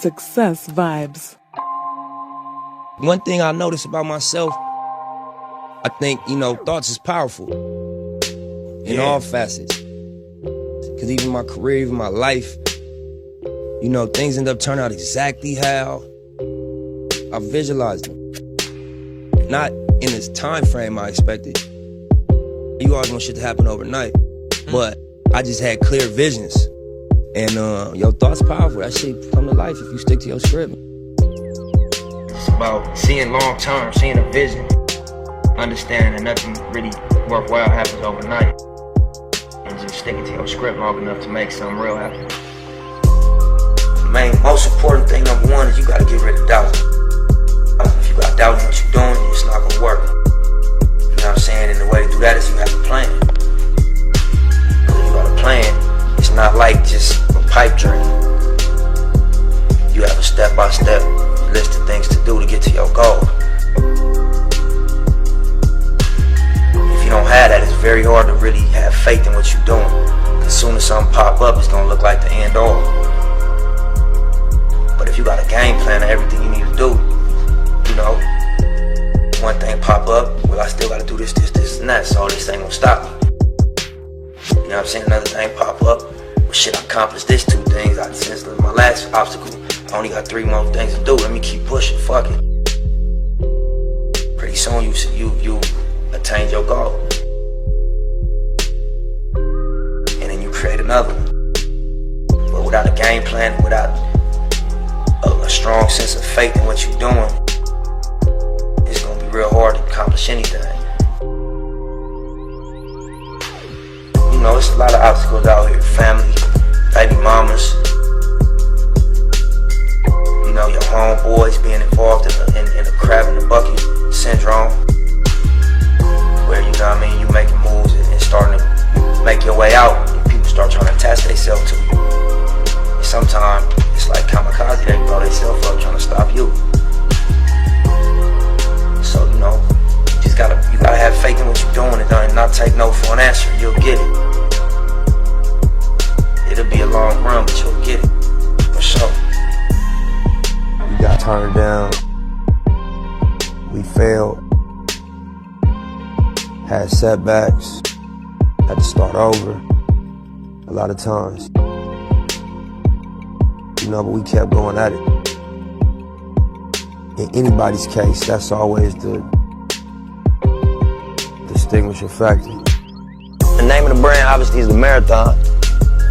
Success Vibes. One thing I notice about myself, I think, thoughts is powerful in all facets. Because even my career, even my life, things end up turning out exactly how I visualized them. Not in this time frame I expected. You always want shit to happen overnight. But I just had clear visions. And your thoughts powerful. That shit come to life if you stick to your script. It's about seeing long term, seeing a vision, understanding that nothing really worthwhile happens overnight, and just sticking to your script long enough to make something real happen. The most important thing, number one, is you gotta get rid of doubt. If you got doubt in what you're doing, it's not gonna work. You know what I'm saying? And the way to do that is you have a plan. Because if you got a plan, it's not like just a pipe dream. You have a step-by-step list of things to do to get to your goal. If you don't have that, it's very hard to really have faith in what you're doing. As soon as something pop up, it's gonna look like the end all. But if you got a game plan of everything you need to do, one thing pop up, well, I still gotta do this, and that, so this ain't gonna stop me. You know what I'm saying? Another thing pop up, well, shit, I accomplished this 2 things. Since my last obstacle, I only got 3 more things to do. Let me keep pushing, fuck it. Pretty soon you attain your goal. And then you create another one. But without a game plan, without a strong sense of faith in what you're doing, it's gonna be real hard to accomplish anything. It's a lot of obstacles out here. Family, baby mamas, your homeboys being involved in the crab in the bucket syndrome, where you making moves and starting to make your way out, and people start trying to attach themselves to you. And sometimes it's like kamikaze, they blow themselves up trying to stop you. So you gotta have faith in what you're doing and not take no for an answer. You'll get it. It'll be a long run, but you'll get it for sure. We got turned down. We failed. Had setbacks. Had to start over a lot of times. But we kept going at it. In anybody's case, that's always the distinguishing factor. The name of the brand obviously is the Marathon.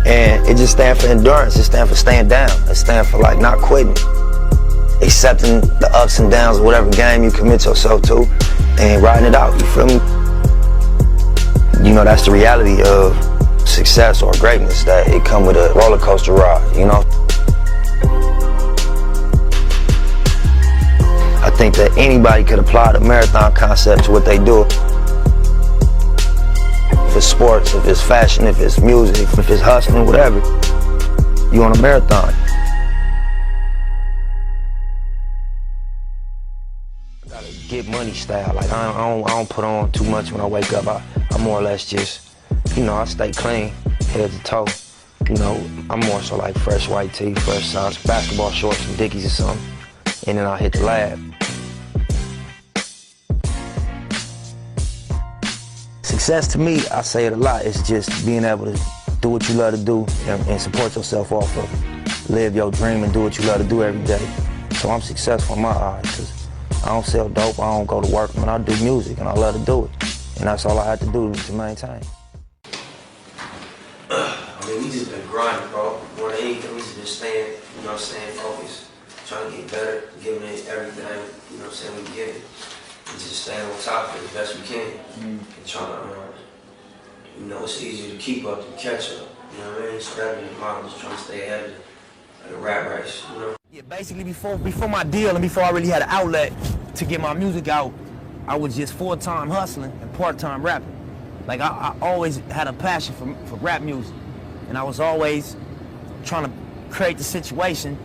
And it just stands for endurance. It stands for staying down. It stands for not quitting. Accepting the ups and downs of whatever game you commit yourself to and riding it out, you feel me? That's the reality of success or greatness, that it comes with a roller coaster ride, I think that anybody could apply the marathon concept to what they do. If it's sports, if it's fashion, if it's music, if it's hustling, whatever, you on a marathon. I gotta get money style. I don't put on too much when I wake up. I more or less just, I stay clean, head to toe. I'm more so like fresh white tee, fresh socks, basketball shorts, some Dickies or something, and then I hit the lab. Success to me, I say it a lot, it's just being able to do what you love to do and support yourself off of it. Live your dream and do what you love to do every day. So I'm successful in my eyes, because I don't sell dope, I don't go to work, I do music and I love to do it. And that's all I had to do to maintain. We just been grinding, bro. More than anything, we just been staying, focused. Trying to get better, giving it everything, we get it. Just staying on top of it as best we can. And trying to, it's easier to keep up than catch up. So that be the model, just trying to stay ahead of the rat race, Yeah, basically before my deal and before I really had an outlet to get my music out, I was just full-time hustling and part-time rapping. I always had a passion for rap music. And I was always trying to create the situation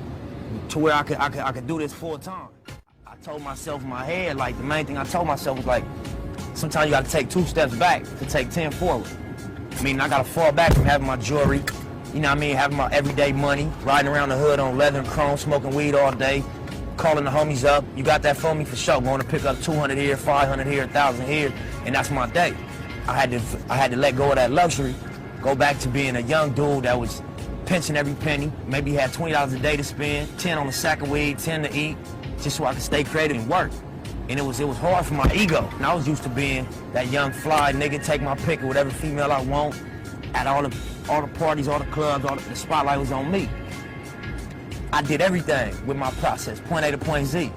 to where I could do this full-time. I told myself in my head, the main thing I told myself was sometimes you gotta take 2 steps back to take 10 forward. I gotta fall back from having my jewelry, you know what I mean, having my everyday money, riding around the hood on leather and chrome, smoking weed all day, calling the homies up. You got that for me? For sure. Going to pick up 200 here, 500 here, 1,000 here, and that's my day. I had to let go of that luxury, go back to being a young dude that was pinching every penny. Maybe had $20 a day to spend, 10 on a sack of weed, 10 to eat, just so I could stay creative and work. And it was hard for my ego. And I was used to being that young fly nigga, take my pick of whatever female I want, at all the parties, all the clubs, the spotlight was on me. I did everything with my process, point A to point Z.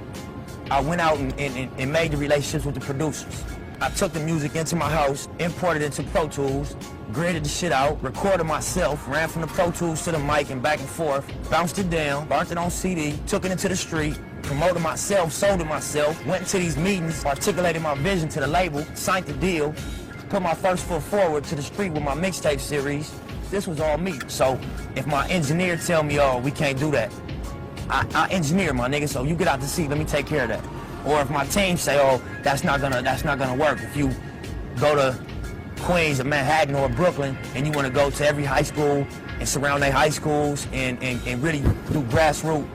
I went out and made the relationships with the producers. I took the music into my house, imported it into Pro Tools, graded the shit out, recorded myself, ran from the Pro Tools to the mic and back and forth, bounced it down, burnt it on CD, took it into the street, promoted myself, sold it myself, went into these meetings, articulated my vision to the label, signed the deal, put my first foot forward to the street with my mixtape series. This was all me. So if my engineer tell me, oh, we can't do that, I engineer, my nigga, so you get out the seat, let me take care of that. Or if my team say, oh, that's not gonna work. If you go to Queens or Manhattan or Brooklyn and you wanna go to every high school and surround their high schools and really do grassroots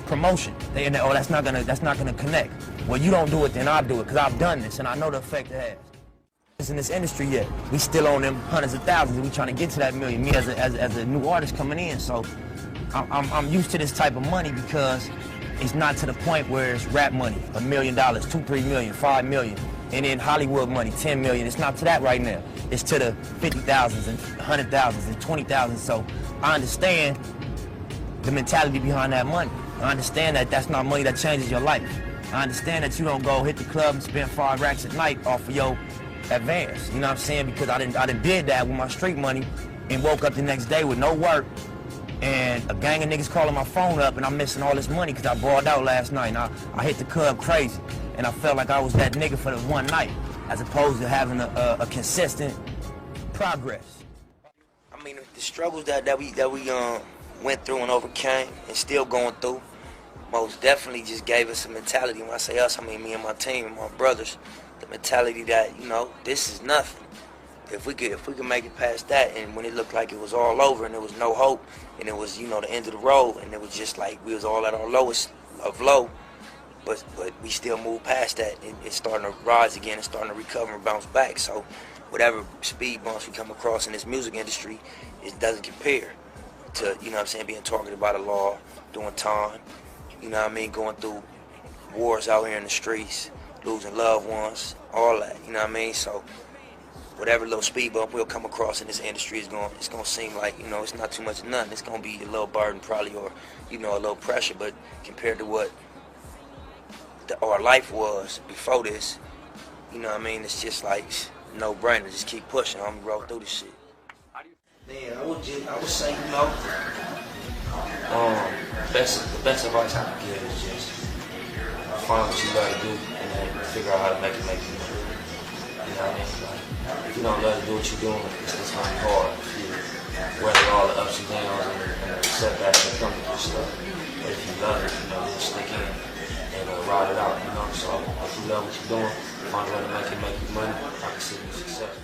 promotion, oh, that's not gonna connect. Well, you don't do it, then I'll do it, because I've done this and I know the effect it has. In this industry yet, we still own them hundreds of thousands and we trying to get to that million, me as a new artist coming in. So I'm used to this type of money because it's not to the point where it's rap money, $1 million, 2, 3 million, 5 million, and then Hollywood money, 10 million. It's not to that right now. It's to the 50,000s and 100,000s and 20,000. So I understand the mentality behind that money. I understand that that's not money that changes your life. I understand that you don't go hit the club and spend 5 racks at night off of your advance. You know what I'm saying? Because I done did that with my street money and woke up the next day with no work and a gang of niggas calling my phone up and I'm missing all this money because I balled out last night and I hit the club crazy and I felt like I was that nigga for the one night as opposed to having a consistent progress. I mean, the struggles that we went through and overcame and still going through most definitely just gave us a mentality. When I say us, I mean me and my team and my brothers. The mentality that, you know, this is nothing. If we could make it past that, and when it looked like it was all over and there was no hope and it was, you know, the end of the road and it was just like we was all at our lowest of low, but we still moved past that and it's starting to rise again and starting to recover and bounce back. So whatever speed bumps we come across in this music industry, it doesn't compare to, you know what I'm saying, being targeted by the law, doing time, you know what I mean, going through wars out here in the streets, losing loved ones, all that, you know what I mean? So whatever little speed bump we'll come across in this industry it's gonna seem like, you know, it's not too much of nothing. It's gonna be a little burden probably, or, you know, a little pressure, but compared to what our life was before this, you know what I mean, it's just like no brainer. Just keep pushing. I'm gonna roll through this shit. Man, I would say, you know, the best advice I can give is just find what you gotta do and then figure out how to make it. You know what I mean? Like, if you don't love to do what you're doing, it's gonna be hard. If you weather all the ups and downs and the setbacks that come with this stuff. But if you love it, you know, just stick in and ride it out, you know. So if you love what you're doing, find a way to make you money, I consider you successful.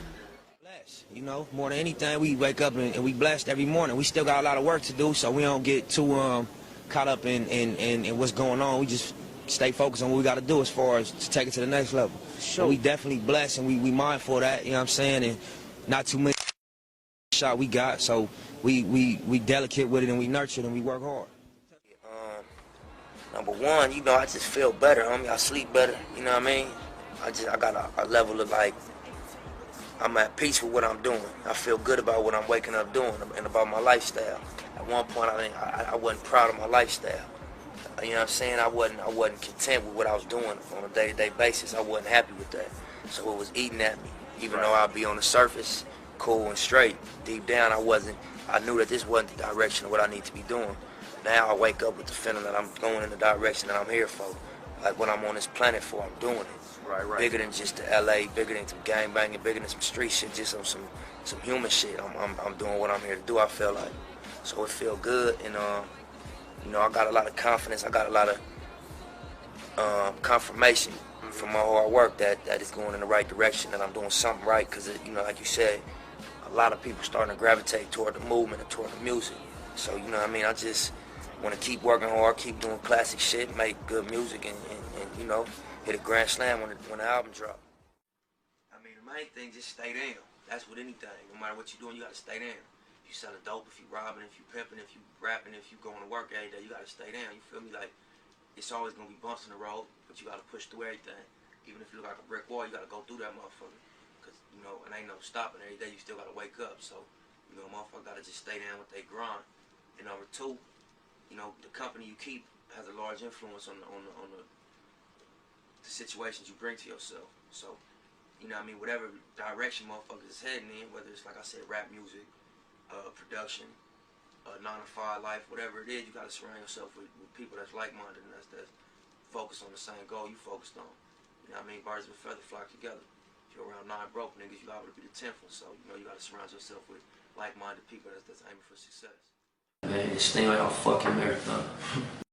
You know, more than anything, we wake up and we blessed every morning. We still got a lot of work to do, so we don't get too caught up in what's going on. We just stay focused on what we got to do as far as to take it to the next level. Sure. And we definitely blessed and we mindful of that, you know what I'm saying? And not too many shot we got, so we delicate with it and we nurture it and we work hard. Number one, you know, I just feel better, homie. I sleep better, you know what I mean? I got a level of like, I'm at peace with what I'm doing. I feel good about what I'm waking up doing and about my lifestyle. At one point, I wasn't proud of my lifestyle. You know what I'm saying? I wasn't content with what I was doing on a day-to-day basis. I wasn't happy with that. So it was eating at me. Even though I'd be on the surface, cool and straight, deep down I knew that this wasn't the direction of what I need to be doing. Now I wake up with the feeling that I'm going in the direction that I'm here for. Like what I'm on this planet for, I'm doing it. Right. Bigger than just the LA, bigger than some gang banging, bigger than some street shit, just some human shit. I'm doing what I'm here to do, I feel like. So it feel good, and you know, I got a lot of confidence, I got a lot of confirmation from my hard work that it's going in the right direction, and I'm doing something right, because, you know, like you said, a lot of people starting to gravitate toward the movement and toward the music. So, you know what I mean? I just want to keep working hard, keep doing classic shit, make good music, and you know, hit a grand slam when the album drop. I mean, the main thing, just stay down. That's with anything. No matter what you're doing, you got to stay down. If you selling dope, if you robbing, if you pimping, if you rapping, if you going to work every day, you got to stay down. You feel me? Like, it's always going to be bumps in the road, but you got to push through everything. Even if you look like a brick wall, you got to go through that motherfucker. Because, you know, it ain't no stopping. Every day you still got to wake up. So, you know, motherfucker got to just stay down with their grind. And number two, you know, the company you keep has a large influence on the situations you bring to yourself. So, you know what I mean, whatever direction motherfuckers is heading in, whether it's, like I said, rap music, production, 9-to-5 life, whatever it is, you gotta surround yourself with people that's like-minded and that's focused on the same goal you focused on. You know what I mean? Birds of a feather flock together. If you're around 9 broke niggas, you liable to be the 10th one. So, you know, you gotta surround yourself with like-minded people that's aiming for success. Man, this thing like a fucking marathon.